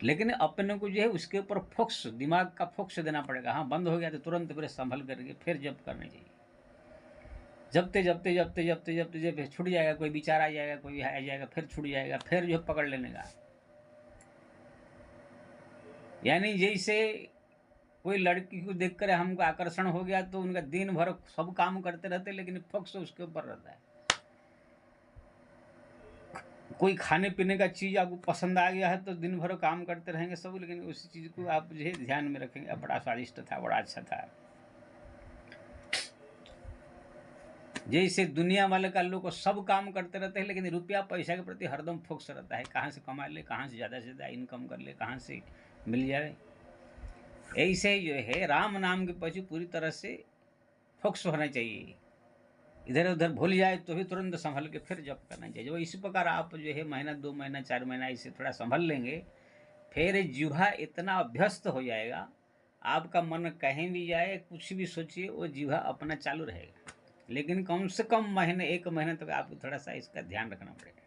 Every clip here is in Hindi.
लेकिन अपने को जो है उसके ऊपर फोकस, दिमाग का फोकस देना पड़ेगा। हाँ, बंद हो गया तो तुरंत फिर संभल करके फिर जप करनी चाहिए। जपते जपते जपते जपते जपते जब छूट जाएगा, कोई विचार आ जाएगा, कोई आ जाएगा, फिर छूट जाएगा, फिर जो पकड़ लेने का। यानी जैसे कोई लड़की को देखकर हमको आकर्षण हो गया तो उनका दिन भर सब काम करते रहते, लेकिन फोकस उसके ऊपर रहता है। कोई खाने पीने का चीज़ आपको पसंद आ गया है तो दिन भर काम करते रहेंगे सब, लेकिन उसी चीज़ को आप जो है ध्यान में रखेंगे, बड़ा स्वादिष्ट था, बड़ा अच्छा था। जैसे दुनिया वाले का लोग सब काम करते रहते हैं, लेकिन रुपया पैसा के प्रति हरदम फोकस रहता है, कहाँ से कमा ले, कहाँ से ज़्यादा इनकम कर ले, कहाँ से मिल जाए। ऐसे ही जो है राम नाम के पीछे पूरी तरह से फोकस होना चाहिए। इधर उधर भूल जाए तो भी तुरंत संभल के फिर जप करना चाहिए। जो इसी प्रकार आप जो है महीना 2 महीना 4 महीना इसे थोड़ा संभल लेंगे, फिर जिह्वा इतना अभ्यस्त हो जाएगा, आपका मन कहीं भी जाए, कुछ भी सोचिए, वो जिह्वा अपना चालू रहेगा। लेकिन कम से कम महीने 1 महीने तक आपको थोड़ा सा इसका ध्यान रखना पड़ेगा।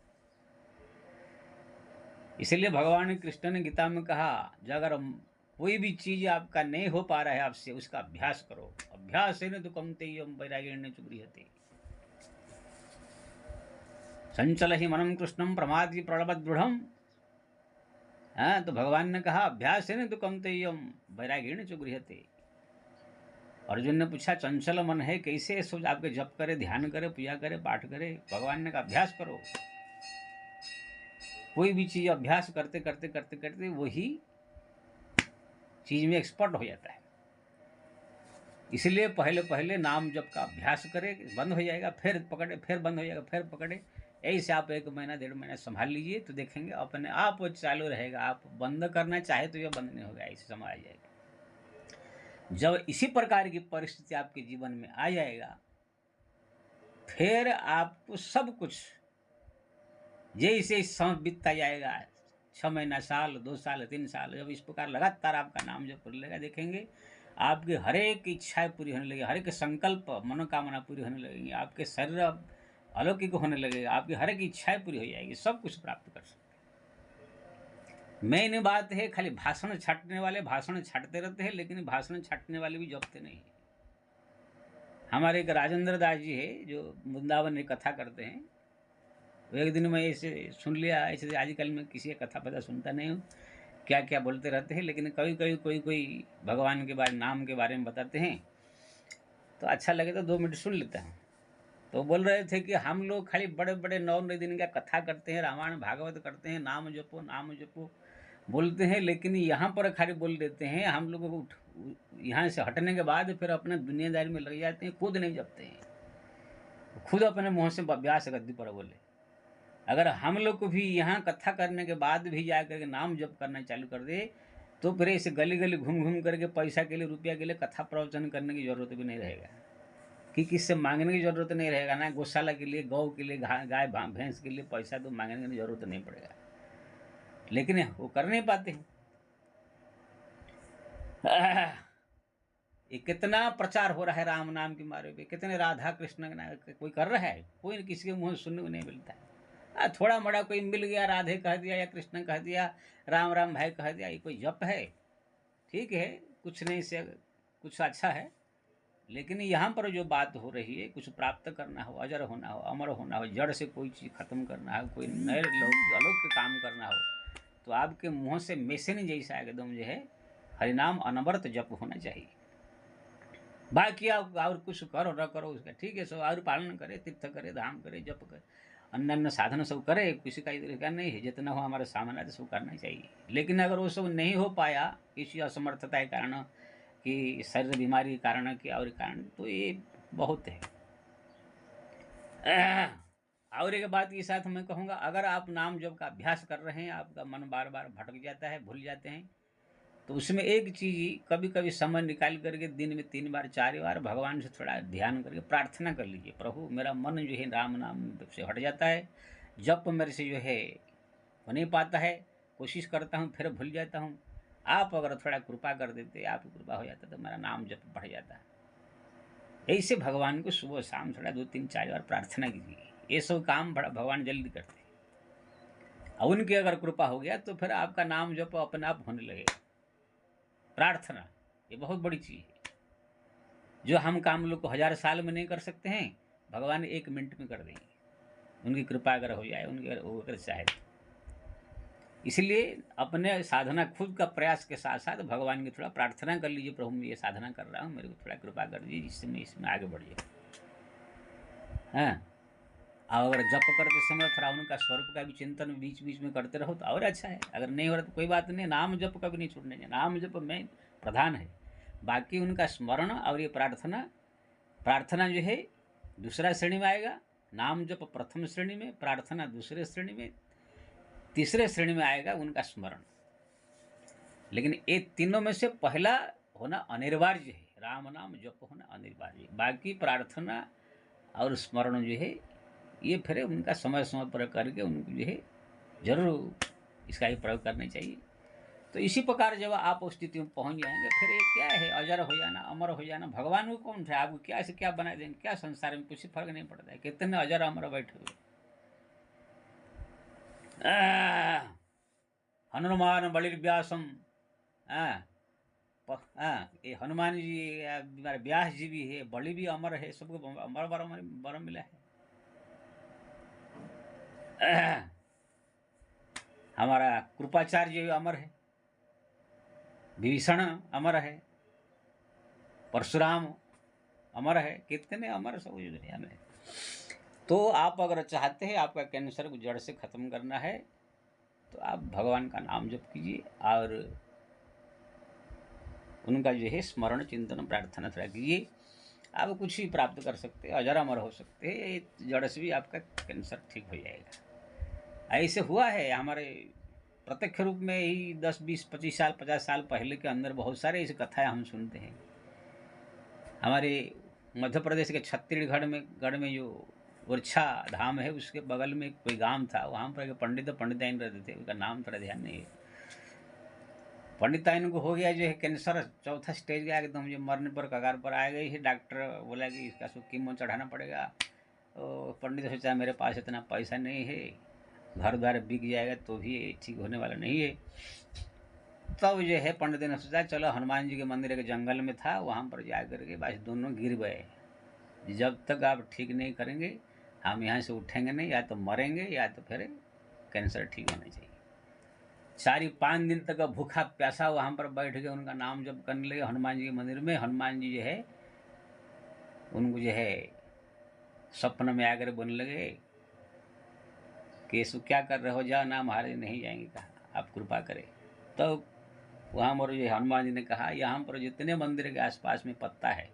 इसलिए भगवान कृष्ण ने गीता में कहा, जो अगर कोई भी चीज आपका नहीं हो पा रहा है आपसे, उसका अभ्यास करो। अभ्यास है न तो कौन्तेय्य वैराग्येण च गृह्यते। संचल ही मनम कृष्णम प्रमादि प्रणवद दृढ़म। हाँ, तो भगवान ने कहा अभ्यास है न तो कौन्तेय्य वैराग्येण च गृह्यते। अर्जुन ने पूछा चंचल मन है, कैसे सोच आपके जप करे, ध्यान करे, पूजा करे, पाठ करे। भगवान ने कहा अभ्यास करो। कोई भी चीज अभ्यास करते करते करते करते वही चीज में एक्सपर्ट हो जाता है। इसलिए पहले पहले नाम जप का अभ्यास करे, बंद हो जाएगा फिर पकड़े, फिर बंद हो जाएगा फिर पकड़े। ऐसे आप 1 महीना 1.5 महीना संभाल लीजिए तो देखेंगे अपने आप वो चालू रहेगा। आप बंद करना चाहे तो ये बंद नहीं होगा, ऐसे समय आ जाएगा। जब इसी प्रकार की परिस्थिति आपके जीवन में आ जाएगा, फिर आपको सब कुछ जैसे समय बीतता जाएगा, 6 महीना, साल, 2 साल, 3 साल, जब इस प्रकार लगातार आपका नाम जप लेगा, देखेंगे आपकी हर एक इच्छाएं पूरी होने लगेगी, हर एक संकल्प मनोकामना पूरी होने लगेंगी, आपके शरीर अलौकिक होने लगेगा, आपकी हर एक इच्छाएं पूरी हो जाएगी, सब कुछ प्राप्त कर सकते। मेन बात है, खाली भाषण छाटने वाले भाषण छाटते रहते हैं, लेकिन भाषण छाटने वाले भी जपते नहीं है। हमारे एक राजेंद्र दास जी है जो वृंदावन में कथा करते हैं। एक दिन मैं ऐसे सुन लिया, ऐसे आजकल मैं किसी का कथा पता सुनता नहीं हूँ, क्या क्या बोलते रहते हैं, लेकिन कभी कभी कोई भगवान के बारे, नाम के बारे में बताते हैं तो अच्छा लगे तो 2 मिनट सुन लेता हूँ। तो बोल रहे थे कि हम लोग खाली बड़े बड़े 9 दिन का कथा करते हैं, रामायण भागवत करते हैं, नाम जपो बोलते हैं, लेकिन यहाँ पर खाली बोल देते हैं। हम लोग को यहाँ से हटने के बाद फिर अपने दुनियादारी में लग जाते हैं, खुद नहीं जपते हैं, खुद अपने मुँह से व्यास गद्दी पर बोले। अगर हम लोग को भी यहाँ कथा करने के बाद भी जा करके नाम जप करना चालू कर दे, तो फिर ऐसे गली गली घूम घूम करके पैसा के लिए, रुपया के लिए कथा प्रवचन करने की जरूरत भी नहीं रहेगा, कि किससे मांगने की जरूरत नहीं रहेगा ना। गौशाला के लिए, गौ के लिए, गाय भैंस के लिए पैसा तो मांगने की जरूरत नहीं पड़ेगा, लेकिन वो कर नहीं पाते हैं। ये कितना प्रचार हो रहा है राम नाम के मारे पे, कितने राधा कृष्ण कोई कर रहा है, कोई किसी के मुँह सुनने को नहीं मिलता है। थोड़ा मोड़ा कोई मिल गया, राधे कह दिया या कृष्ण कह दिया, राम राम भाई कह दिया, ये कोई जप है? ठीक है, कुछ नहीं से कुछ अच्छा है, लेकिन यहाँ पर जो बात हो रही है, कुछ प्राप्त करना हो, अजर होना हो, अमर होना हो, जड़ से कोई चीज़ खत्म करना हो, कोई नए अलौकिक काम करना हो, तो आपके मुँह से मैसेज जैसा एकदम जो है हरिनाम अनवरत जप होना चाहिए। बाकी आप और कुछ करो न करो उसका ठीक है, सब और पालन करे, तीर्थ करे, धाम करे, जप करे, अन्य अन्य साधन सब करे, किसी का इधर नहीं है, जितना हो हमारे सामने तो सब करना चाहिए। लेकिन अगर वो सब नहीं हो पाया किसी असमर्थता के कारण, कि शरीर बीमारी के कारण, कि और कारण, तो ये बहुत है। और एक बात के साथ मैं कहूँगा, अगर आप नाम जप का अभ्यास कर रहे हैं, आपका मन बार बार भटक जाता है, भूल जाते हैं, तो उसमें एक चीज़ कभी कभी समय निकाल करके दिन में 3 बार 4 बार भगवान से थोड़ा ध्यान करके प्रार्थना कर लीजिए, प्रभु मेरा मन जो है राम नाम से हट जाता है, जप मेरे से जो है हो नहीं पाता है, कोशिश करता हूँ फिर भूल जाता हूँ, आप अगर थोड़ा कृपा कर देते, आपकी कृपा हो जाता तो मेरा नाम जप बढ़ जाता। ऐसे भगवान को सुबह शाम थोड़ा 2 3 4 बार प्रार्थना कीजिए, ये सब काम बड़ा भगवान जल्दी करते हैं। और उनकी अगर कृपा हो गया तो फिर आपका नाम जप अपने आप होने लगेगा। प्रार्थना ये बहुत बड़ी चीज़ है, जो हम काम लोग को 1000 साल में नहीं कर सकते हैं, भगवान 1 मिनट में कर देंगे, उनकी कृपा अगर हो जाए, उनके अगर चाहे। इसलिए अपने साधना खुद का प्रयास के साथ साथ भगवान की थोड़ा प्रार्थना कर लीजिए, प्रभु मैं ये साधना कर रहा हूँ, मेरे को थोड़ा कृपा कर दीजिए जिससे मैं इसमें आगे बढ़ जाए। हाँ, और अगर जप करते समय थोड़ा उनका स्वरूप का भी चिंतन बीच बीच में करते रहो तो और अच्छा है। अगर नहीं हो रहा तो कोई बात नहीं, नाम जप कभी नहीं छूटने चाहिए, नाम जप में प्रधान है, बाकी उनका स्मरण और ये प्रार्थना। प्रार्थना जो है दूसरा श्रेणी में आएगा, नाम जप प्रथम श्रेणी में, प्रार्थना दूसरे श्रेणी में, तीसरे श्रेणी में आएगा उनका स्मरण। लेकिन ये तीनों में से पहला होना अनिवार्य है, राम नाम जप होना अनिवार्य है। बाकी प्रार्थना और स्मरण जो है ये फिर उनका समय समय पर करके उनको जो है जरूर इसका ही प्रयोग करना चाहिए। तो इसी प्रकार जब आप उस स्थिति में पहुंच जाएंगे, फिर ये क्या है, अजर हो जाना, अमर हो जाना। भगवान को कौन थे, आपको क्या से क्या बना देंगे, क्या संसार में कुछ फर्क नहीं पड़ता है, कितने अजर अमर बैठे हुए। हनुमान बलिर्व्यासम, ये हनुमान जी हमारे व्यास जी भी है, बलि भी अमर है, सबको अमर बर मिला है। हमारा कृपाचार्य भी अमर है, विभीषण अमर है, परशुराम अमर है, कितने अमर सब दुनिया में। तो आप अगर चाहते हैं आपका कैंसर को जड़ से खत्म करना है तो आप भगवान का नाम जप कीजिए और उनका जो है स्मरण चिंतन प्रार्थना थोड़ा कीजिए, आप कुछ ही प्राप्त कर सकते हैं, अजर अमर हो सकते हैं, जड़ से भी आपका कैंसर ठीक हो जाएगा। ऐसे हुआ है हमारे प्रत्यक्ष रूप में ही 10, 20, 25 साल 50 साल पहले के अंदर बहुत सारे ऐसी कथाएं हम सुनते हैं। हमारे मध्य प्रदेश के छत्तीसगढ़ में जो वर्षा धाम है उसके बगल में कोई गांव था, वहाँ पर पंडिताइन रहते थे, उनका नाम थोड़ा ध्यान नहीं है। पंडिताइन को हो गया जो है कैंसर, चौथा स्टेज गया एकदम, जो मरने पर कगार पर आ गई है। डॉक्टर बोला कि इसका कीमो चढ़ाना पड़ेगा। तो पंडित सोचा मेरे पास इतना पैसा नहीं है, घर द्वार बिक जाएगा तो भी ठीक होने वाला नहीं है। तब जो है पंडित ने सोचा चलो हनुमान जी के मंदिर के जंगल में था, वहाँ पर जा करके बस दोनों गिर गए, जब तक आप ठीक नहीं करेंगे हम यहाँ से उठेंगे नहीं, या तो मरेंगे या तो फिर कैंसर ठीक होना चाहिए। 4-5 दिन तक भूखा प्यासा वहाँ पर बैठ के उनका नाम जप करने लगे हनुमान जी के मंदिर में। हनुमान जी जो है उनको जो है सपन में आकर बोलने लगे कि इसको क्या कर रहे हो, जाओ ना, महाराज नहीं जाएंगे, कहा आप कृपा करें। तो वहाँ पर जो हनुमान जी ने कहा यहाँ पर जितने मंदिर के आसपास में पत्ता है,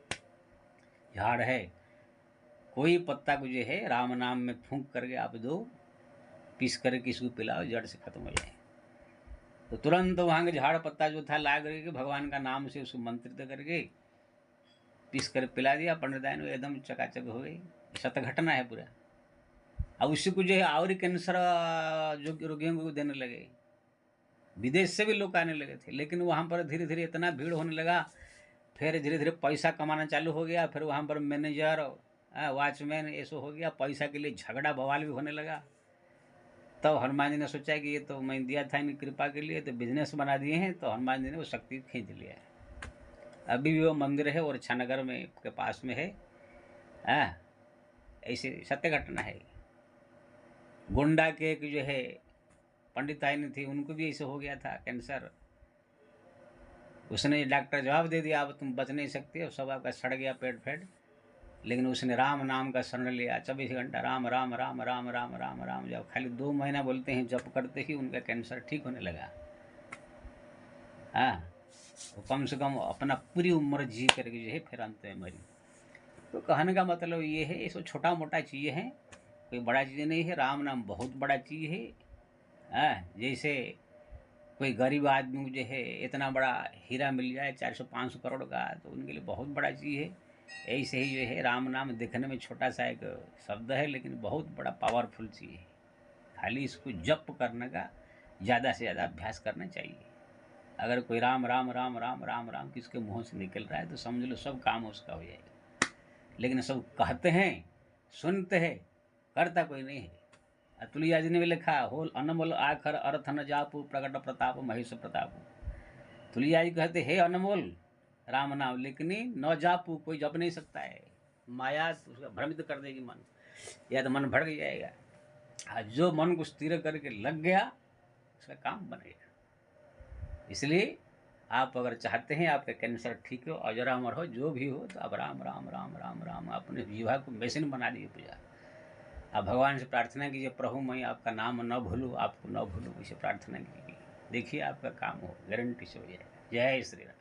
झाड़ है, कोई पत्ता को जो है राम नाम में फूंक करके आप दो, पीस करके इसको पिलाओ, जड़ से खत्म हो जाए। तो तुरंत वहाँ के झाड़ पत्ता जो था ला करके भगवान का नाम से उसको मंत्रित करके पीस कर पिला दिया। पंडिताइन एकदम चकाचक हो गई। सत्य घटना है पूरा। अब उसी को जो है और कैंसर जो रोगियों को देने लगे, विदेश से भी लोग आने लगे थे। लेकिन वहाँ पर धीरे धीरे इतना भीड़ होने लगा, फिर धीरे धीरे पैसा कमाना चालू हो गया। फिर वहाँ पर मैनेजर वॉचमैन ऐसा हो गया, पैसा के लिए झगड़ा बवाल भी होने लगा। तब हनुमान जी ने सोचा कि ये तो मैं दिया था इनकी कृपा के लिए, तो बिजनेस बना दिए हैं। तो हनुमान जी ने वो शक्ति खींच लिया है। अभी भी वो मंदिर है और छानगर में के पास में है। ऐसे सत्य घटना है। गोंडा के एक जो है पंडिताइन थी, उनको भी ऐसे हो गया था कैंसर। उसने डॉक्टर जवाब दे दिया अब तुम बच नहीं सकते, और सब आपका सड़ गया पेट फेट। लेकिन उसने राम नाम का शरण लिया, 24 घंटा राम राम राम राम राम राम राम। जब खाली 2 महीना बोलते हैं जप करते ही उनका कैंसर ठीक होने लगा। तो कम से कम अपना पूरी उम्र जी करके जो है फिर अंत में मरी। तो कहने का मतलब ये है, ये सब छोटा मोटा चीज़ें हैं, कोई बड़ा चीज़ नहीं है। राम नाम बहुत बड़ा चीज़ है। जैसे कोई गरीब आदमी को जो है इतना बड़ा हीरा मिल जाए 400-500 करोड़ का, तो उनके लिए बहुत बड़ा चीज़ है। ऐसे ही जो है राम नाम देखने में छोटा सा एक शब्द है, लेकिन बहुत बड़ा पावरफुल चीज़ है। खाली इसको जप करने का ज़्यादा से ज़्यादा अभ्यास करना चाहिए। अगर कोई राम राम राम राम राम राम किसके मुँह से निकल रहा है तो समझ लो सब काम उसका हो जाएगा। लेकिन सब कहते हैं, सुनते हैं, करता कोई नहीं है। तुलसीदास जी ने भी लिखा, होल अनमोल आखर अर्थ न जापू प्रकट प्रताप महेश प्रताप। तुलसीदास जी कहते हे अनमोल राम नाम, लेकिन न जापू, कोई जप नहीं सकता है, माया उसका भ्रमित कर देगी मन, या तो मन भड़क जाएगा। जो मन को स्थिर करके लग गया उसका काम बन गया। इसलिए आप अगर चाहते हैं आपका कैंसर ठीक हो, अजरामर हो, जो भी हो, तो आप राम राम राम राम राम अपने जीवा को मशीन बना दिए पूजा। आप भगवान से प्रार्थना कीजिए, प्रभु मैं आपका नाम न भूलूँ, आपको न भूलूँ, इसे प्रार्थना कीजिए, देखिए आपका काम हो, गारंटी से हो जाएगा। जय श्री राम।